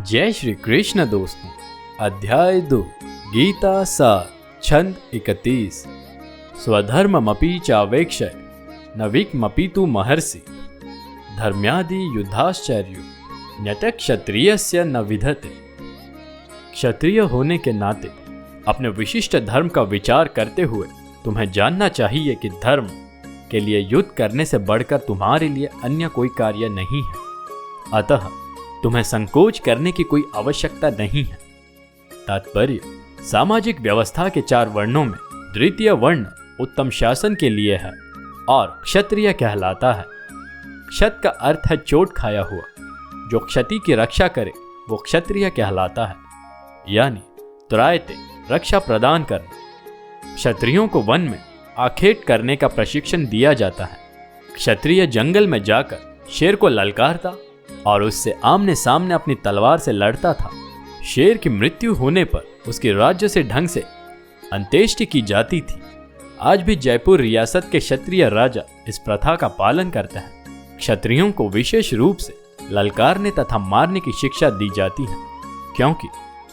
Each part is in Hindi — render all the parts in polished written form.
जय श्री कृष्ण दोस्तों। अध्याय 2 गीता 7 छंद 31। स्वधर्ममपि चावेक्षय नविकमपि तु महर्षि धर्म्यादि युद्धाश्चर्यो न्यत क्षत्रियस्य न विधते। क्षत्रिय होने के नाते अपने विशिष्ट धर्म का विचार करते हुए तुम्हें जानना चाहिए कि धर्म के लिए युद्ध करने से बढ़कर तुम्हारे लिए अन्य कोई कार्य नहीं है। अतः तुम्हें संकोच करने की कोई आवश्यकता नहीं है। तात्पर्य सामाजिक व्यवस्था के 4 वर्णों में द्वितीय वर्ण उत्तम शासन के लिए है और क्षत्रिय कहलाता है। क्षत का अर्थ है चोट खाया हुआ। जो क्षति की रक्षा करे वो क्षत्रिय कहलाता है, यानी त्रायते रक्षा प्रदान करना। क्षत्रियों को वन में आखेट करने का प्रशिक्षण दिया जाता है। क्षत्रिय जंगल में जाकर शेर को ललकारता और उससे आमने सामने अपनी तलवार से लड़ता था। शेर की मृत्यु होने पर उसके राज्य से ढंग से अंत्येष्टि की जाती थी। आज भी जयपुर रियासत के क्षत्रिय राजा इस प्रथा का पालन करते हैं। क्षत्रियों को विशेष रूप से ललकारने तथा मारने की शिक्षा दी जाती है, क्योंकि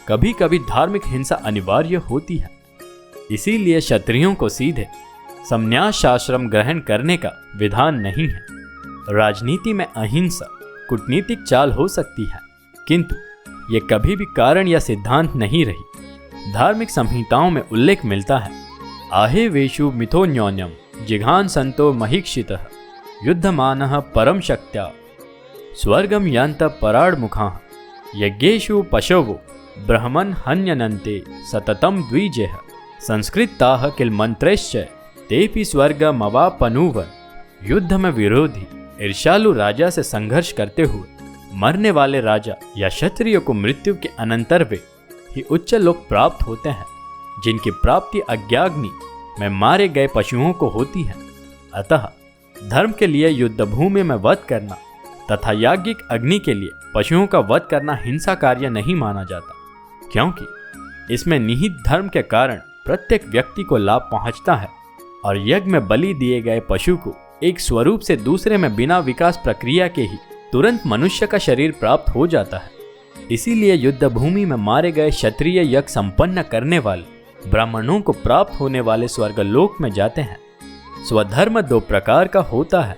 कभी कभी धार्मिक हिंसा अनिवार्य होती है। इसीलिए क्षत्रियों को सीधे संन्यास आश्रम ग्रहण करने का विधान नहीं है। राजनीति में अहिंसा कूटनीतिक चाल हो सकती है, किंतु ये कभी भी कारण या सिद्धांत नहीं रही। धार्मिक संहिताओं में उल्लेख मिलता है, आहेवेषु मिथो न्योन्यम जिघान संतो महिक्षितः युद्धमानः परम शक्त्या स्वर्गम यान्त पराडमुखाः यज्ञेषु पशवो ब्रह्मन् हन्यनन्ते सततम द्विजेह संस्कृताः किल मंत्रैश्च तेपि स्वर्गमवापनुवन्। युद्ध में विरोधी ईर्ष्यालु राजा से संघर्ष करते हुए मरने वाले राजा या क्षत्रिय को मृत्यु के अनंतर वे ही उच्च लोक प्राप्त होते हैं, जिनकी प्राप्ति अज्ञाग्नि में मारे गए पशुओं को होती है। अतः धर्म के लिए युद्ध भूमि में वध करना तथा याज्ञिक अग्नि के लिए पशुओं का वध करना हिंसा कार्य नहीं माना जाता, क्योंकि इसमें निहित धर्म के कारण प्रत्येक व्यक्ति को लाभ पहुंचता है और यज्ञ में बलि दिए गए पशु को एक स्वरूप से दूसरे में बिना विकास प्रक्रिया के ही तुरंत मनुष्य का शरीर प्राप्त हो जाता है। इसीलिए युद्ध भूमि में मारे गए क्षत्रिय यज्ञ संपन्न करने वाले ब्राह्मणों को प्राप्त होने वाले स्वर्गलोक में जाते हैं। स्वधर्म 2 प्रकार का होता है।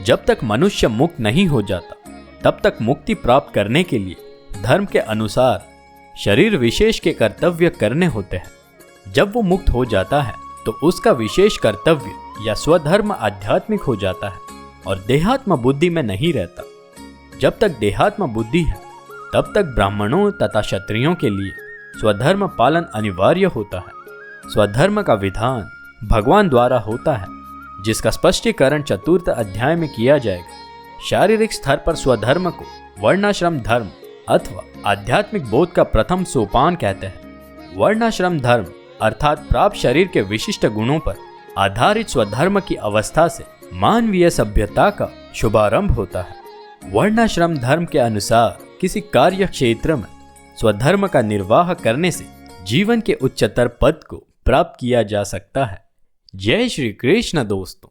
जब तक मनुष्य मुक्त नहीं हो जाता तब तक मुक्ति प्राप्त करने के लिए धर्म के अनुसार शरीर विशेष के कर्तव्य करने होते हैं। जब वो मुक्त हो जाता है तो उसका विशेष कर्तव्य या स्वधर्म आध्यात्मिक हो जाता है और देहात्म बुद्धि में नहीं रहता। जब तक देहात्म बुद्धि है तब तक ब्राह्मणों तथा क्षत्रियों के लिए स्वधर्म पालन अनिवार्य होता है। स्वधर्म का विधान भगवान द्वारा होता है, जिसका स्पष्टीकरण 4th अध्याय में किया जाएगा। शारीरिक स्तर पर स्वधर्म को वर्णाश्रम धर्म अथवा आध्यात्मिक बोध का प्रथम सोपान कहते हैं। वर्णाश्रम धर्म अर्थात प्राप्त शरीर के विशिष्ट गुणों पर आधारित स्वधर्म की अवस्था से मानवीय सभ्यता का शुभारंभ होता है। वर्णाश्रम धर्म के अनुसार किसी कार्य क्षेत्र में स्वधर्म का निर्वाह करने से जीवन के उच्चतर पद को प्राप्त किया जा सकता है। जय श्री कृष्ण दोस्तों।